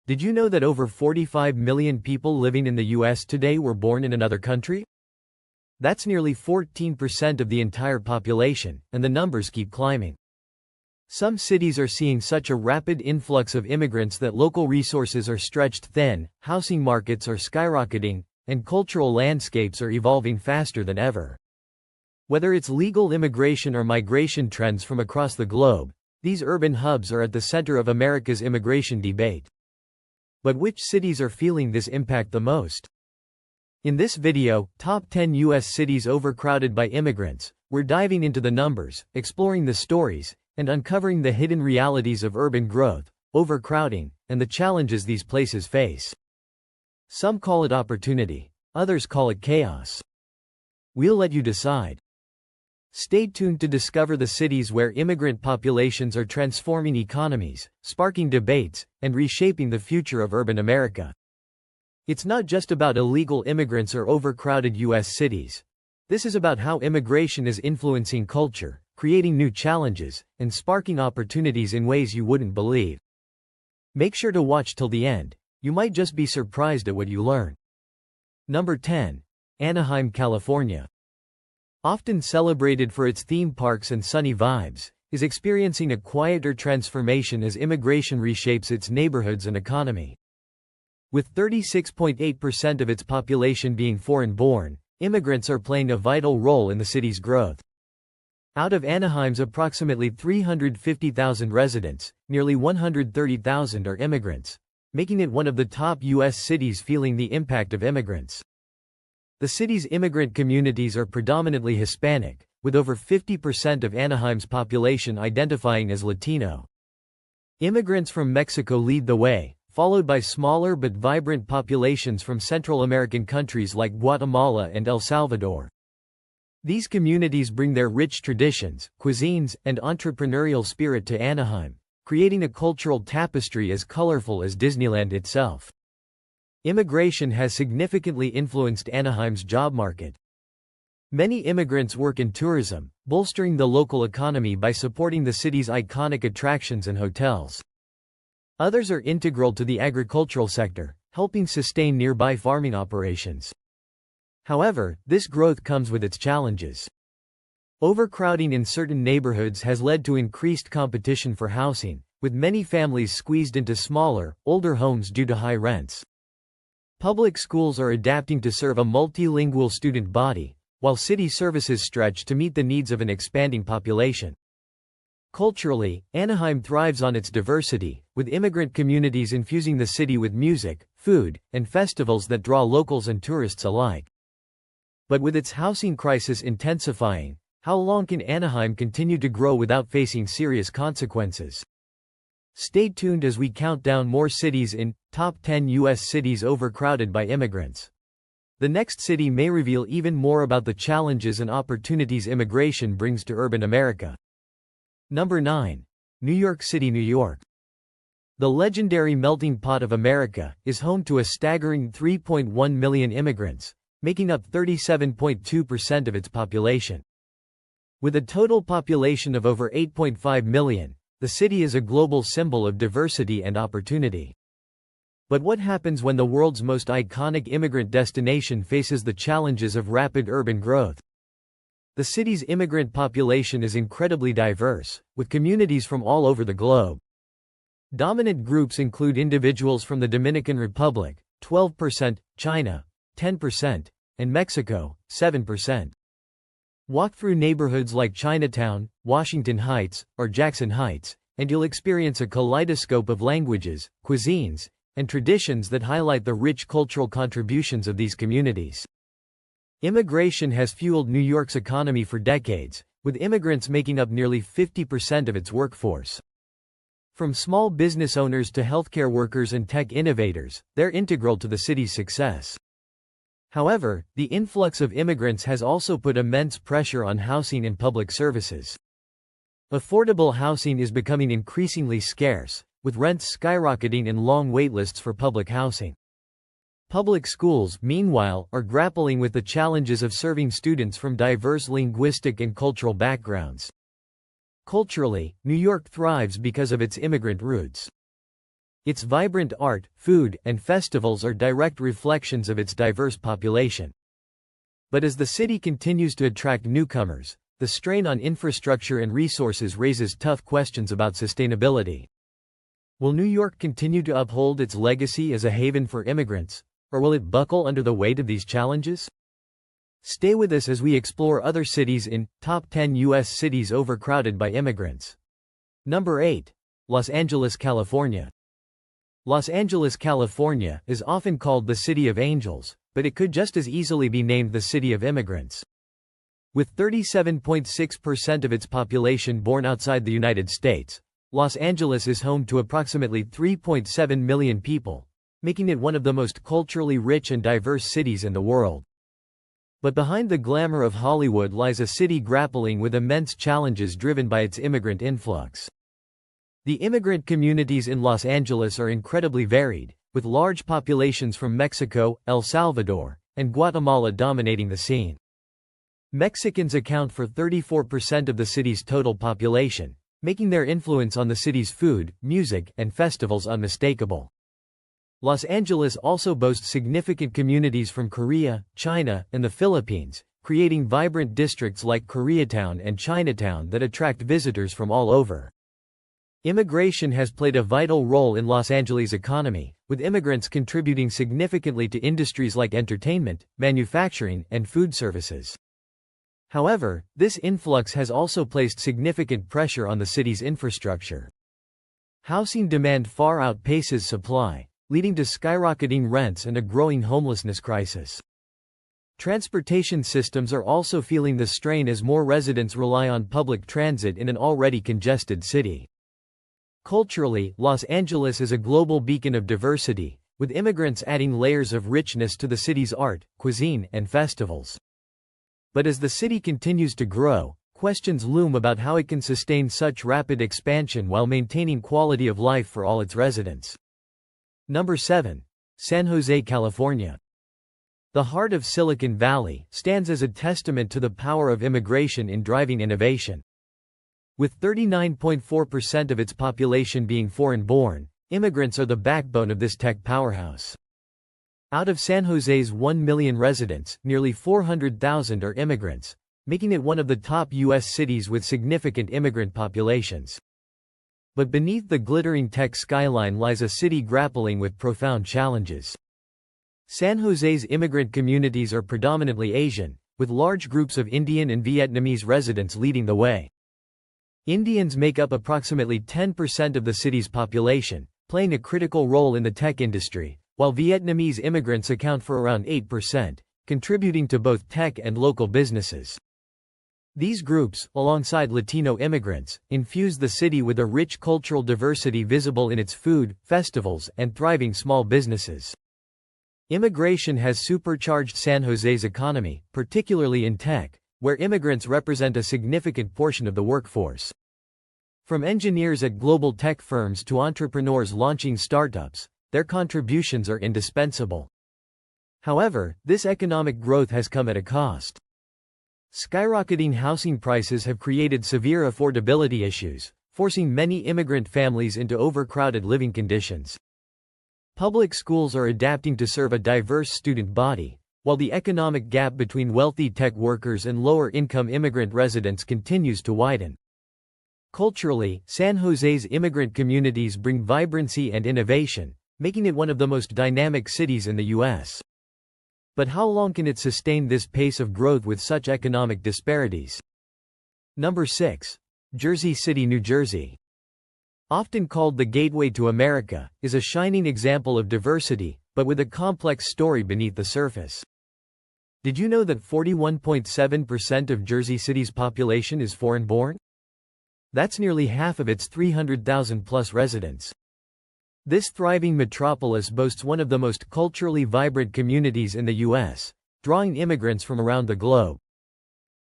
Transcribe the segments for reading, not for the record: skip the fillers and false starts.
Did you know that over 45 million people living in the US today were born in another country? That's nearly 14% of the entire population, and the numbers keep climbing. Some cities are seeing such a rapid influx of immigrants that local resources are stretched thin, housing markets are skyrocketing, and cultural landscapes are evolving faster than ever. Whether it's legal immigration or migration trends from across the globe, these urban hubs are at the center of America's immigration debate. But which cities are feeling this impact the most? In this video, Top 10 U.S. Cities Overcrowded by Immigrants, we're diving into the numbers, exploring the stories, and uncovering the hidden realities of urban growth, overcrowding, and the challenges these places face. Some call it opportunity, others call it chaos. We'll let you decide. Stay tuned to discover the cities where immigrant populations are transforming economies, sparking debates, and reshaping the future of urban America. It's not just about illegal immigrants or overcrowded U.S. cities. This is about how immigration is influencing culture, creating new challenges, and sparking opportunities in ways you wouldn't believe. Make sure to watch till the end. You might just be surprised at what you learn. Number 10. Anaheim, California. Often celebrated for its theme parks and sunny vibes, is experiencing a quieter transformation as immigration reshapes its neighborhoods and economy. With 36.8% of its population being foreign-born, immigrants are playing a vital role in the city's growth. Out of Anaheim's approximately 350,000 residents, nearly 130,000 are immigrants, making it one of the top U.S. cities feeling the impact of immigrants. The city's immigrant communities are predominantly Hispanic, with over 50% of Anaheim's population identifying as Latino. Immigrants from Mexico lead the way, followed by smaller but vibrant populations from Central American countries like Guatemala and El Salvador. These communities bring their rich traditions, cuisines, and entrepreneurial spirit to Anaheim, creating a cultural tapestry as colorful as Disneyland itself. Immigration has significantly influenced Anaheim's job market. Many immigrants work in tourism, bolstering the local economy by supporting the city's iconic attractions and hotels. Others are integral to the agricultural sector, helping sustain nearby farming operations. However, this growth comes with its challenges. Overcrowding in certain neighborhoods has led to increased competition for housing, with many families squeezed into smaller, older homes due to high rents. Public schools are adapting to serve a multilingual student body, while city services stretch to meet the needs of an expanding population. Culturally, Anaheim thrives on its diversity, with immigrant communities infusing the city with music, food, and festivals that draw locals and tourists alike. But with its housing crisis intensifying, how long can Anaheim continue to grow without facing serious consequences? Stay tuned as we count down more cities in Top 10 U.S. Cities Overcrowded by Immigrants. The next city may reveal even more about the challenges and opportunities immigration brings to urban America. Number 9. New York City, New York. The legendary melting pot of America is home to a staggering 3.1 million immigrants, making up 37.2% of its population. With a total population of over 8.5 million, the city is a global symbol of diversity and opportunity. But what happens when the world's most iconic immigrant destination faces the challenges of rapid urban growth? The city's immigrant population is incredibly diverse, with communities from all over the globe. Dominant groups include individuals from the Dominican Republic, 12%, China, 10%, and Mexico, 7%. Walk through neighborhoods like Chinatown, Washington Heights, or Jackson Heights, and you'll experience a kaleidoscope of languages, cuisines, and traditions that highlight the rich cultural contributions of these communities. Immigration has fueled New York's economy for decades, with immigrants making up nearly 50% of its workforce. From small business owners to healthcare workers and tech innovators, they're integral to the city's success. However, the influx of immigrants has also put immense pressure on housing and public services. Affordable housing is becoming increasingly scarce, with rents skyrocketing and long waitlists for public housing. Public schools, meanwhile, are grappling with the challenges of serving students from diverse linguistic and cultural backgrounds. Culturally, New York thrives because of its immigrant roots. Its vibrant art, food, and festivals are direct reflections of its diverse population. But as the city continues to attract newcomers, the strain on infrastructure and resources raises tough questions about sustainability. Will New York continue to uphold its legacy as a haven for immigrants, or will it buckle under the weight of these challenges? Stay with us as we explore other cities in Top 10 U.S. Cities Overcrowded by Immigrants. Number 8. Los Angeles, California. Los Angeles, California, is often called the City of Angels, but it could just as easily be named the City of Immigrants. With 37.6% of its population born outside the United States, Los Angeles is home to approximately 3.7 million people, making it one of the most culturally rich and diverse cities in the world. But behind the glamour of Hollywood lies a city grappling with immense challenges driven by its immigrant influx. The immigrant communities in Los Angeles are incredibly varied, with large populations from Mexico, El Salvador, and Guatemala dominating the scene. Mexicans account for 34% of the city's total population, making their influence on the city's food, music, and festivals unmistakable. Los Angeles also boasts significant communities from Korea, China, and the Philippines, creating vibrant districts like Koreatown and Chinatown that attract visitors from all over. Immigration has played a vital role in Los Angeles' economy, with immigrants contributing significantly to industries like entertainment, manufacturing, and food services. However, this influx has also placed significant pressure on the city's infrastructure. Housing demand far outpaces supply, leading to skyrocketing rents and a growing homelessness crisis. Transportation systems are also feeling the strain as more residents rely on public transit in an already congested city. Culturally, Los Angeles is a global beacon of diversity, with immigrants adding layers of richness to the city's art, cuisine, and festivals. But as the city continues to grow, questions loom about how it can sustain such rapid expansion while maintaining quality of life for all its residents. Number 7. San Jose, California. The heart of Silicon Valley stands as a testament to the power of immigration in driving innovation. With 39.4% of its population being foreign-born, immigrants are the backbone of this tech powerhouse. Out of San Jose's 1 million residents, nearly 400,000 are immigrants, making it one of the top U.S. cities with significant immigrant populations. But beneath the glittering tech skyline lies a city grappling with profound challenges. San Jose's immigrant communities are predominantly Asian, with large groups of Indian and Vietnamese residents leading the way. Indians make up approximately 10% of the city's population, playing a critical role in the tech industry, while Vietnamese immigrants account for around 8%, contributing to both tech and local businesses. These groups, alongside Latino immigrants, infuse the city with a rich cultural diversity visible in its food, festivals, and thriving small businesses. Immigration has supercharged San Jose's economy, particularly in tech, where immigrants represent a significant portion of the workforce. From engineers at global tech firms to entrepreneurs launching startups, their contributions are indispensable. However, this economic growth has come at a cost. Skyrocketing housing prices have created severe affordability issues, forcing many immigrant families into overcrowded living conditions. Public schools are adapting to serve a diverse student body, while the economic gap between wealthy tech workers and lower-income immigrant residents continues to widen. Culturally, San Jose's immigrant communities bring vibrancy and innovation, making it one of the most dynamic cities in the U.S. But how long can it sustain this pace of growth with such economic disparities? Number 6. Jersey City, New Jersey. Often called the gateway to America, is a shining example of diversity, but with a complex story beneath the surface. Did you know that 41.7% of Jersey City's population is foreign-born? That's nearly half of its 300,000-plus residents. This thriving metropolis boasts one of the most culturally vibrant communities in the U.S., drawing immigrants from around the globe.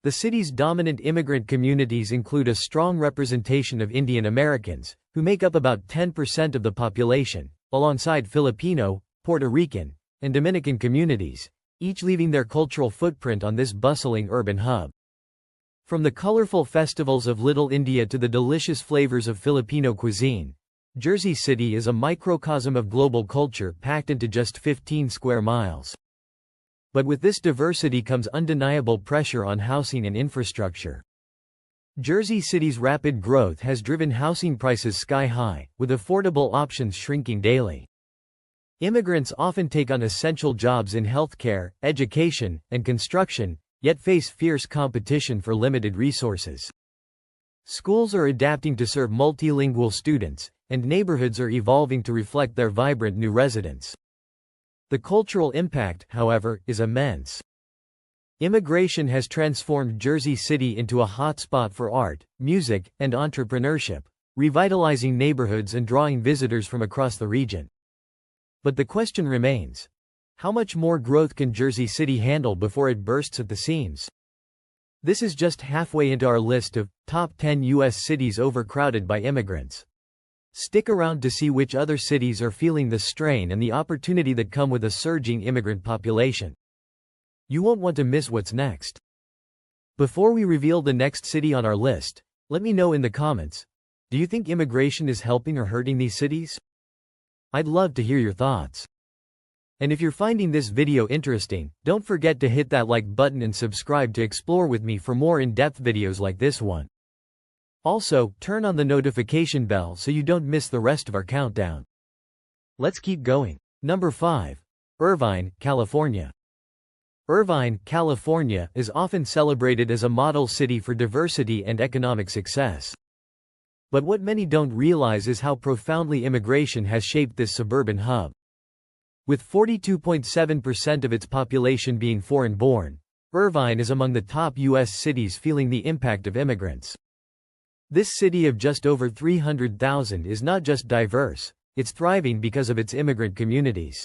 The city's dominant immigrant communities include a strong representation of Indian Americans, who make up about 10% of the population, alongside Filipino, Puerto Rican, and Dominican communities, each leaving their cultural footprint on this bustling urban hub. From the colorful festivals of Little India to the delicious flavors of Filipino cuisine, Jersey City is a microcosm of global culture packed into just 15 square miles. But with this diversity comes undeniable pressure on housing and infrastructure. Jersey City's rapid growth has driven housing prices sky high, with affordable options shrinking daily. Immigrants often take on essential jobs in healthcare, education, and construction, yet face fierce competition for limited resources. Schools are adapting to serve multilingual students, and neighborhoods are evolving to reflect their vibrant new residents. The cultural impact, however, is immense. Immigration has transformed Jersey City into a hotspot for art, music, and entrepreneurship, revitalizing neighborhoods and drawing visitors from across the region. But the question remains: how much more growth can Jersey City handle before it bursts at the seams? This is just halfway into our list of top 10 U.S. cities overcrowded by immigrants. Stick around to see which other cities are feeling the strain and the opportunity that come with a surging immigrant population. You won't want to miss what's next. Before we reveal the next city on our list, let me know in the comments: do you think immigration is helping or hurting these cities? I'd love to hear your thoughts. And if you're finding this video interesting, don't forget to hit that like button and subscribe to explore with me for more in-depth videos like this one. Also, turn on the notification bell so you don't miss the rest of our countdown. Let's keep going. Number 5. Irvine, California. Irvine, California is often celebrated as a model city for diversity and economic success. But what many don't realize is how profoundly immigration has shaped this suburban hub. With 42.7% of its population being foreign-born, Irvine is among the top U.S. cities feeling the impact of immigrants. This city of just over 300,000 is not just diverse, it's thriving because of its immigrant communities.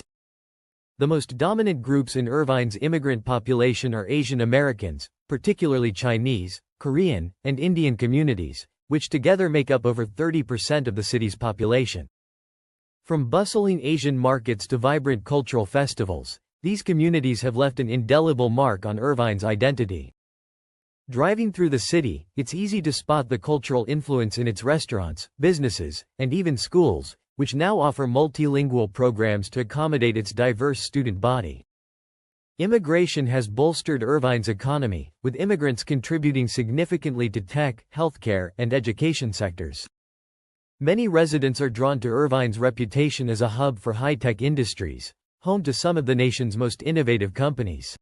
The most dominant groups in Irvine's immigrant population are Asian Americans, particularly Chinese, Korean, and Indian communities, which together make up over 30% of the city's population. From bustling Asian markets to vibrant cultural festivals, these communities have left an indelible mark on Irvine's identity. Driving through the city, it's easy to spot the cultural influence in its restaurants, businesses, and even schools, which now offer multilingual programs to accommodate its diverse student body. Immigration has bolstered Irvine's economy, with immigrants contributing significantly to tech, healthcare, and education sectors. Many residents are drawn to Irvine's reputation as a hub for high-tech industries, home to some of the nation's most innovative companies.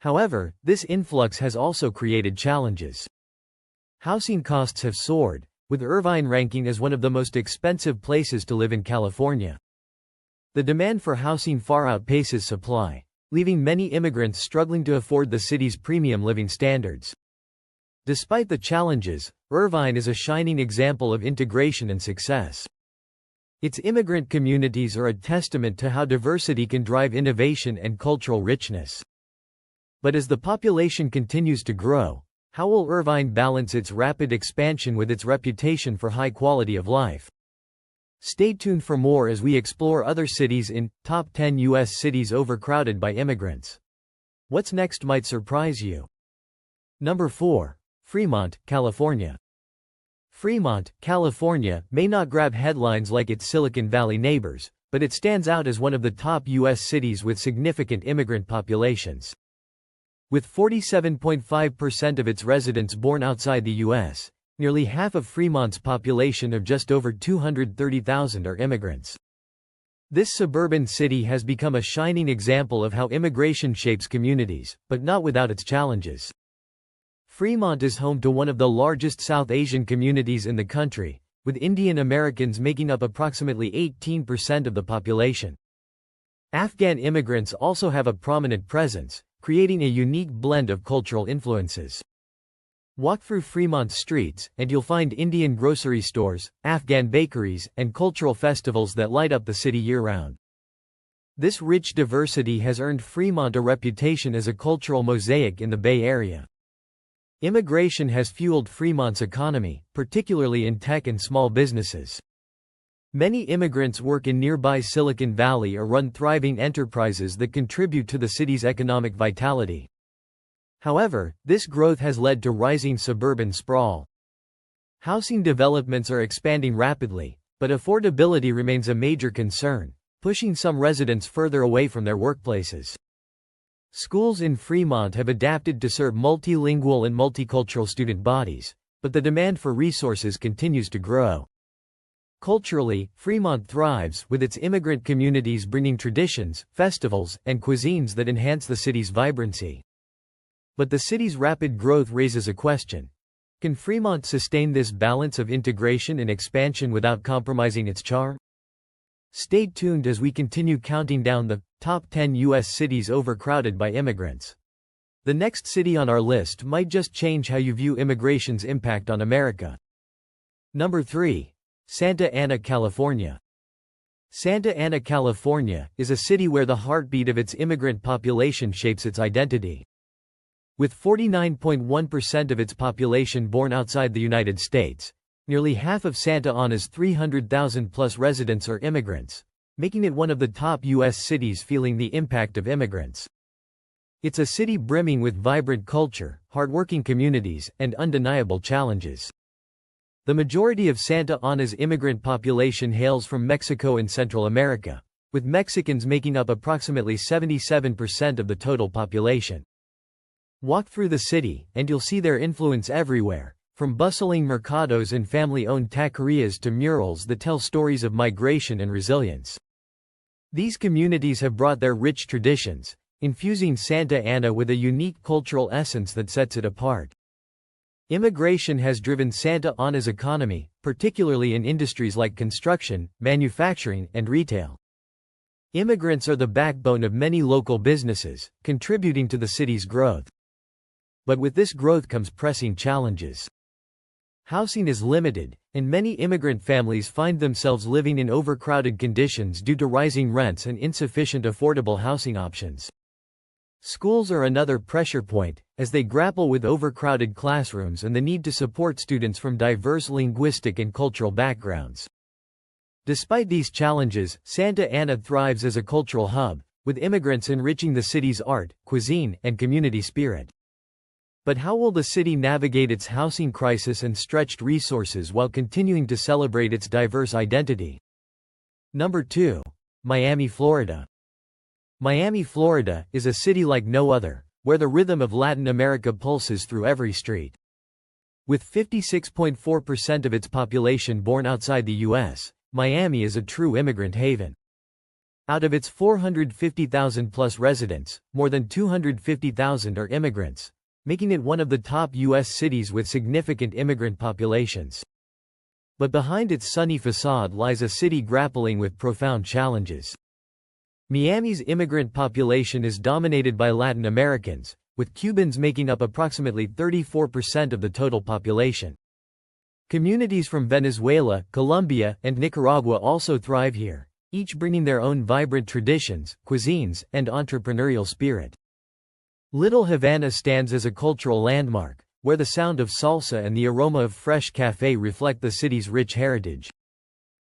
However, this influx has also created challenges. Housing costs have soared, with Irvine ranking as one of the most expensive places to live in California. The demand for housing far outpaces supply, leaving many immigrants struggling to afford the city's premium living standards. Despite the challenges, Irvine is a shining example of integration and success. Its immigrant communities are a testament to how diversity can drive innovation and cultural richness. But as the population continues to grow, how will Irvine balance its rapid expansion with its reputation for high quality of life? Stay tuned for more as we explore other cities in Top 10 U.S. Cities Overcrowded by Immigrants. What's next might surprise you. Number 4. Fremont, California. Fremont, California may not grab headlines like its Silicon Valley neighbors, but it stands out as one of the top U.S. cities with significant immigrant populations. With 47.5% of its residents born outside the U.S., nearly half of Fremont's population of just over 230,000 are immigrants. This suburban city has become a shining example of how immigration shapes communities, but not without its challenges. Fremont is home to one of the largest South Asian communities in the country, with Indian Americans making up approximately 18% of the population. Afghan immigrants also have a prominent presence, creating a unique blend of cultural influences. Walk through Fremont's streets, and you'll find Indian grocery stores, Afghan bakeries, and cultural festivals that light up the city year-round. This rich diversity has earned Fremont a reputation as a cultural mosaic in the Bay Area. Immigration has fueled Fremont's economy, particularly in tech and small businesses. Many immigrants work in nearby Silicon Valley or run thriving enterprises that contribute to the city's economic vitality. However, this growth has led to rising suburban sprawl. Housing developments are expanding rapidly, But affordability remains a major concern, pushing some residents further away from their workplaces. Schools in Fremont have adapted to serve multilingual and multicultural student bodies, but the demand for resources continues to grow. Culturally, Fremont thrives, with its immigrant communities bringing traditions, festivals, and cuisines that enhance the city's vibrancy. But the city's rapid growth raises a question. Can Fremont sustain this balance of integration and expansion without compromising its charm? Stay tuned as we continue counting down the top 10 U.S. cities overcrowded by immigrants. The next city on our list might just change how you view immigration's impact on America. Number 3. Santa Ana, California. Santa Ana, California, is a city where the heartbeat of its immigrant population shapes its identity. With 49.1% of its population born outside the United States, nearly half of Santa Ana's 300,000-plus residents are immigrants, making it one of the top U.S. cities feeling the impact of immigrants. It's a city brimming with vibrant culture, hardworking communities, and undeniable challenges. The majority of Santa Ana's immigrant population hails from Mexico and Central America, with Mexicans making up approximately 77% of the total population. Walk through the city, and you'll see their influence everywhere, from bustling mercados and family-owned taquerias to murals that tell stories of migration and resilience. These communities have brought their rich traditions, infusing Santa Ana with a unique cultural essence that sets it apart. Immigration has driven Santa Ana's economy, particularly in industries like construction, manufacturing, and retail. Immigrants are the backbone of many local businesses, contributing to the city's growth. But with this growth comes pressing challenges. Housing is limited, and many immigrant families find themselves living in overcrowded conditions due to rising rents and insufficient affordable housing options. Schools are another pressure point, as they grapple with overcrowded classrooms and the need to support students from diverse linguistic and cultural backgrounds. Despite these challenges, Santa Ana thrives as a cultural hub, with immigrants enriching the city's art, cuisine, and community spirit. But how will the city navigate its housing crisis and stretched resources while continuing to celebrate its diverse identity? Number 2. Miami, Florida. Miami, Florida, is a city like no other, where the rhythm of Latin America pulses through every street. With 56.4% of its population born outside the U.S., Miami is a true immigrant haven. Out of its 450,000-plus residents, more than 250,000 are immigrants, making it one of the top U.S. cities with significant immigrant populations. But behind its sunny facade lies a city grappling with profound challenges. Miami's immigrant population is dominated by Latin Americans, with Cubans making up approximately 34% of the total population. Communities from Venezuela, Colombia, and Nicaragua also thrive here, each bringing their own vibrant traditions, cuisines, and entrepreneurial spirit. Little Havana stands as a cultural landmark, where the sound of salsa and the aroma of fresh café reflect the city's rich heritage.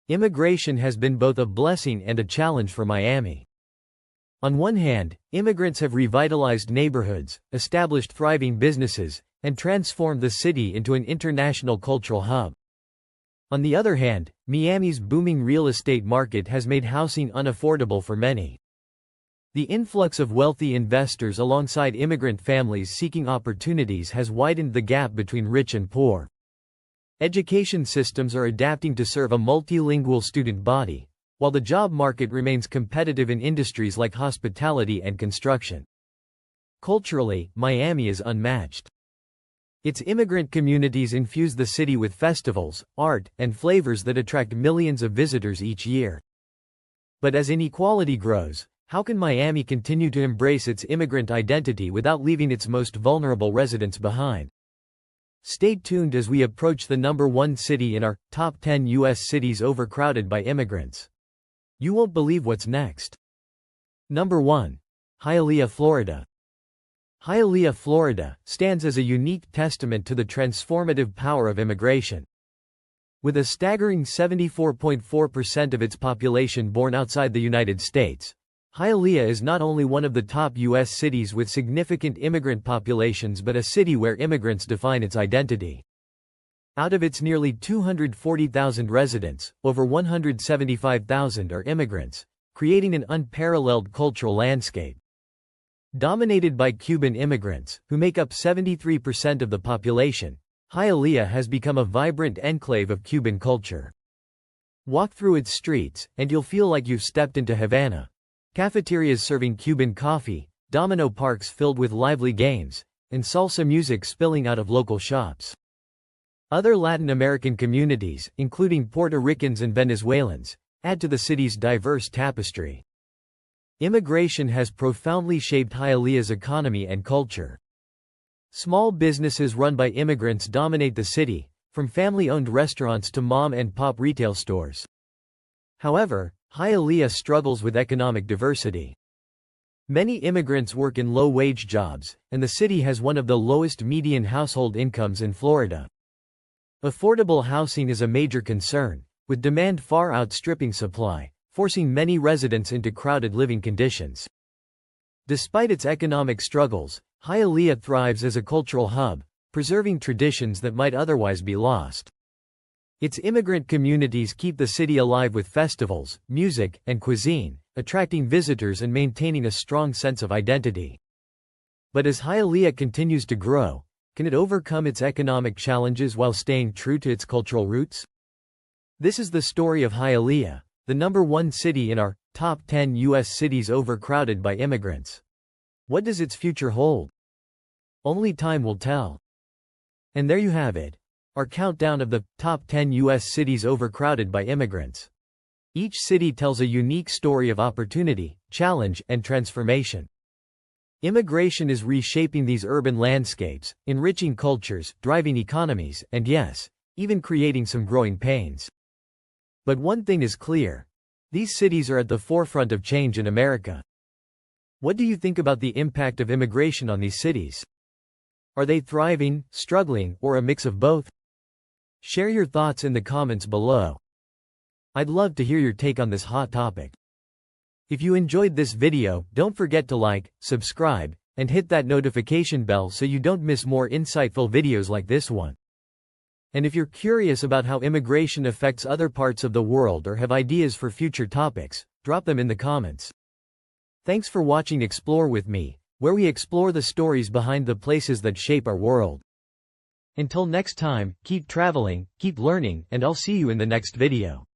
Immigration has been both a blessing and a challenge for Miami. On one hand, immigrants have revitalized neighborhoods, established thriving businesses, and transformed the city into an international cultural hub. On the other hand, Miami's booming real estate market has made housing unaffordable for many. The influx of wealthy investors alongside immigrant families seeking opportunities has widened the gap between rich and poor. Education systems are adapting to serve a multilingual student body, while the job market remains competitive in industries like hospitality and construction. Culturally, Miami is unmatched. Its immigrant communities infuse the city with festivals, art, and flavors that attract millions of visitors each year. But as inequality grows, how can Miami continue to embrace its immigrant identity without leaving its most vulnerable residents behind? Stay tuned as we approach the number 1 city in our top 10 U.S. cities overcrowded by immigrants. You won't believe what's next. Number 1. Hialeah, Florida. Hialeah, Florida, stands as a unique testament to the transformative power of immigration. With a staggering 74.4% of its population born outside the United States, Hialeah is not only one of the top U.S. cities with significant immigrant populations but a city where immigrants define its identity. Out of its nearly 240,000 residents, over 175,000 are immigrants, creating an unparalleled cultural landscape. Dominated by Cuban immigrants, who make up 73% of the population, Hialeah has become a vibrant enclave of Cuban culture. Walk through its streets, and you'll feel like you've stepped into Havana. Cafeterias serving Cuban coffee, domino parks filled with lively games, and salsa music spilling out of local shops. Other Latin American communities, including Puerto Ricans and Venezuelans, add to the city's diverse tapestry. Immigration has profoundly shaped Hialeah's economy and culture. Small businesses run by immigrants dominate the city, from family-owned restaurants to mom-and-pop retail stores. However, Hialeah struggles with economic diversity. Many immigrants work in low-wage jobs, and the city has one of the lowest median household incomes in Florida. Affordable housing is a major concern, with demand far outstripping supply, forcing many residents into crowded living conditions. Despite its economic struggles, Hialeah thrives as a cultural hub, preserving traditions that might otherwise be lost. Its immigrant communities keep the city alive with festivals, music, and cuisine, attracting visitors and maintaining a strong sense of identity. But as Hialeah continues to grow, can it overcome its economic challenges while staying true to its cultural roots? This is the story of Hialeah, the #1 city in our top 10 U.S. cities overcrowded by immigrants. What does its future hold? Only time will tell. And there you have it, our countdown of the top 10 U.S. cities overcrowded by immigrants. Each city tells a unique story of opportunity, challenge, and transformation. Immigration is reshaping these urban landscapes, enriching cultures, driving economies, and yes, even creating some growing pains. But one thing is clear: these cities are at the forefront of change in America. What do you think about the impact of immigration on these cities? Are they thriving, struggling, or a mix of both? Share your thoughts in the comments below. I'd love to hear your take on this hot topic. If you enjoyed this video, don't forget to like, subscribe, and hit that notification bell so you don't miss more insightful videos like this one. And if you're curious about how immigration affects other parts of the world or have ideas for future topics, drop them in the comments. Thanks for watching Explore with me, where we explore the stories behind the places that shape our world. Until next time, keep traveling, keep learning, and I'll see you in the next video.